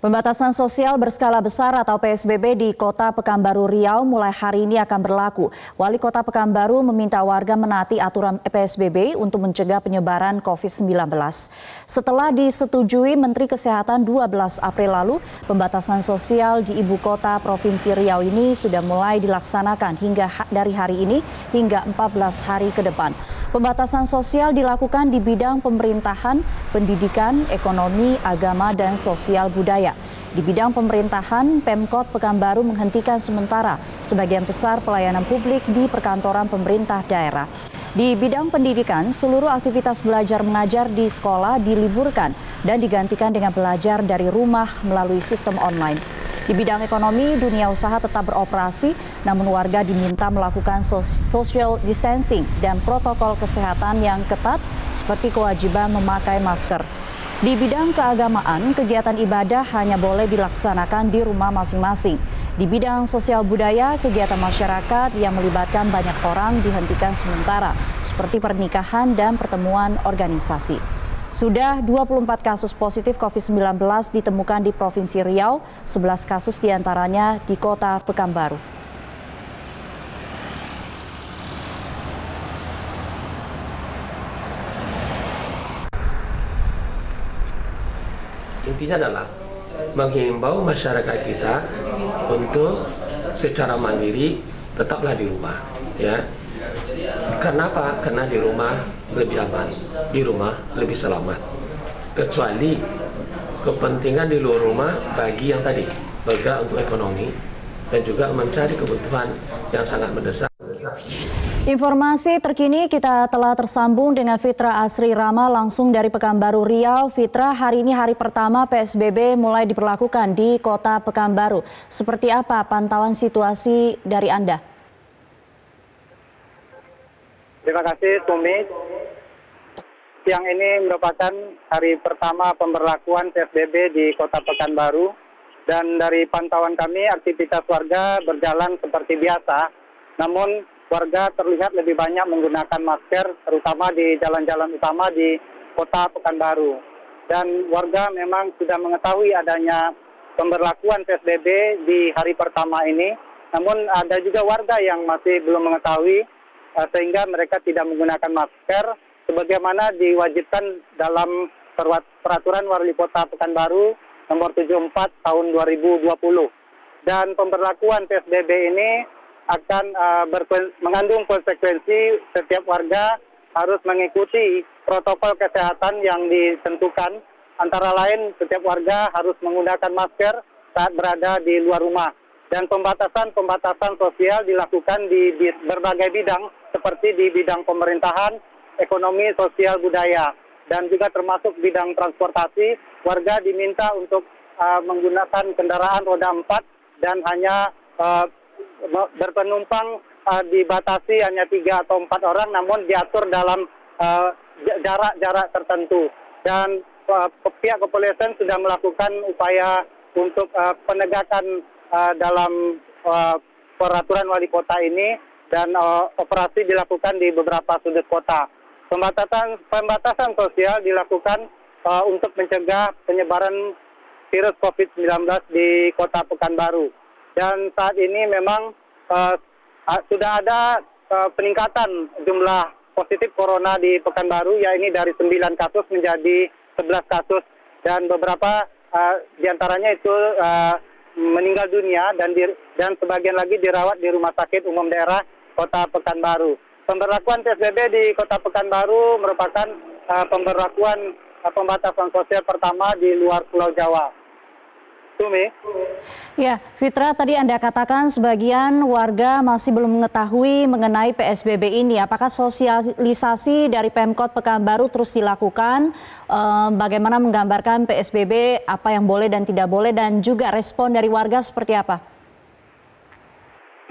Pembatasan sosial berskala besar atau PSBB di Kota Pekanbaru Riau mulai hari ini akan berlaku. Wali Kota Pekanbaru meminta warga menaati aturan PSBB untuk mencegah penyebaran COVID-19. Setelah disetujui Menteri Kesehatan 12 April lalu, pembatasan sosial di Ibu Kota Provinsi Riau ini sudah mulai dilaksanakan dari hari ini hingga 14 hari ke depan. Pembatasan sosial dilakukan di bidang pemerintahan, pendidikan, ekonomi, agama, dan sosial budaya. Di bidang pemerintahan, Pemkot Pekanbaru menghentikan sementara sebagian besar pelayanan publik di perkantoran pemerintah daerah. Di bidang pendidikan, seluruh aktivitas belajar mengajar di sekolah diliburkan dan digantikan dengan belajar dari rumah melalui sistem online. Di bidang ekonomi, dunia usaha tetap beroperasi, namun warga diminta melakukan social distancing dan protokol kesehatan yang ketat seperti kewajiban memakai masker. Di bidang keagamaan, kegiatan ibadah hanya boleh dilaksanakan di rumah masing-masing. Di bidang sosial budaya, kegiatan masyarakat yang melibatkan banyak orang dihentikan sementara, seperti pernikahan dan pertemuan organisasi. Sudah 24 kasus positif COVID-19 ditemukan di Provinsi Riau, 11 kasus diantaranya di Kota Pekanbaru. Intinya adalah menghimbau masyarakat kita untuk secara mandiri tetaplah di rumah, ya. Karena apa? Karena di rumah lebih aman, di rumah lebih selamat. Kecuali kepentingan di luar rumah bagi yang tadi bergerak untuk ekonomi dan juga mencari kebutuhan yang sangat mendesak. Informasi terkini kita telah tersambung dengan Fitra Asri Rama langsung dari Pekanbaru Riau. Fitra, hari ini hari pertama PSBB mulai diberlakukan di Kota Pekanbaru. Seperti apa pantauan situasi dari Anda? Terima kasih, Tumi. Siang ini merupakan hari pertama pemberlakuan PSBB di Kota Pekanbaru. Dan dari pantauan kami, aktivitas warga berjalan seperti biasa. Namun, warga terlihat lebih banyak menggunakan masker, terutama di jalan-jalan utama di Kota Pekanbaru. Dan warga memang sudah mengetahui adanya pemberlakuan PSBB di hari pertama ini. Namun ada juga warga yang masih belum mengetahui, sehingga mereka tidak menggunakan masker, sebagaimana diwajibkan dalam peraturan Wali Kota Pekanbaru nomor 74 tahun 2020. Dan pemberlakuan PSBB ini akan mengandung konsekuensi setiap warga harus mengikuti protokol kesehatan yang ditentukan. Antara lain setiap warga harus menggunakan masker saat berada di luar rumah. Dan pembatasan sosial dilakukan di berbagai bidang seperti di bidang pemerintahan, ekonomi, sosial, budaya. Dan juga termasuk bidang transportasi, warga diminta untuk menggunakan kendaraan roda 4 dan hanya berpenumpang dibatasi hanya 3 atau 4 orang, namun diatur dalam jarak-jarak tertentu. Dan pihak kepolisian sudah melakukan upaya untuk penegakan dalam peraturan wali kota ini, dan operasi dilakukan di beberapa sudut kota. Pembatasan sosial dilakukan untuk mencegah penyebaran virus COVID-19 di Kota Pekanbaru. Dan saat ini memang sudah ada peningkatan jumlah positif corona di Pekanbaru, yaitu dari 9 kasus menjadi 11 kasus. Dan beberapa diantaranya itu meninggal dunia dan sebagian lagi dirawat di Rumah Sakit Umum Daerah Kota Pekanbaru. Pemberlakuan PSBB di Kota Pekanbaru merupakan pemberlakuan pembatasan sosial pertama di luar Pulau Jawa. Tumi. Ya, Fitra, tadi Anda katakan sebagian warga masih belum mengetahui mengenai PSBB ini. Apakah sosialisasi dari Pemkot Pekanbaru terus dilakukan? Bagaimana menggambarkan PSBB, apa yang boleh dan tidak boleh, dan juga respon dari warga seperti apa?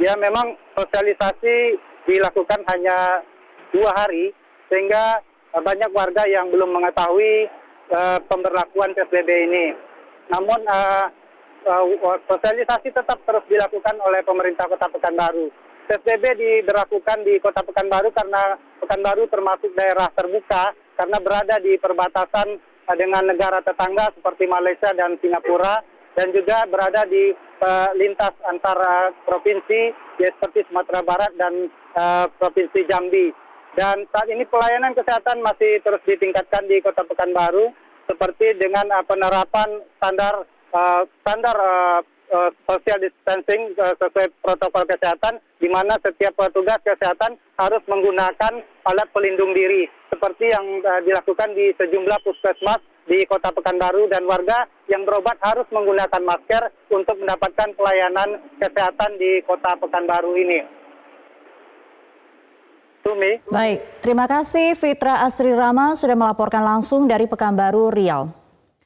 Ya, memang sosialisasi dilakukan hanya 2 hari, sehingga banyak warga yang belum mengetahui pemberlakuan PSBB ini. Namun sosialisasi tetap terus dilakukan oleh pemerintah Kota Pekanbaru. PSBB diberlakukan di Kota Pekanbaru karena Pekanbaru termasuk daerah terbuka karena berada di perbatasan dengan negara tetangga seperti Malaysia dan Singapura. dan juga berada di lintas antara provinsi seperti Sumatera Barat dan Provinsi Jambi. Dan saat ini pelayanan kesehatan masih terus ditingkatkan di Kota Pekanbaru, seperti dengan penerapan standar social distancing sesuai protokol kesehatan, di mana setiap petugas kesehatan harus menggunakan alat pelindung diri, seperti yang dilakukan di sejumlah puskesmas di Kota Pekanbaru, dan warga yang berobat harus menggunakan masker untuk mendapatkan pelayanan kesehatan di Kota Pekanbaru ini. Tumi. Baik, terima kasih Fitra Astri Rama sudah melaporkan langsung dari Pekanbaru, Riau.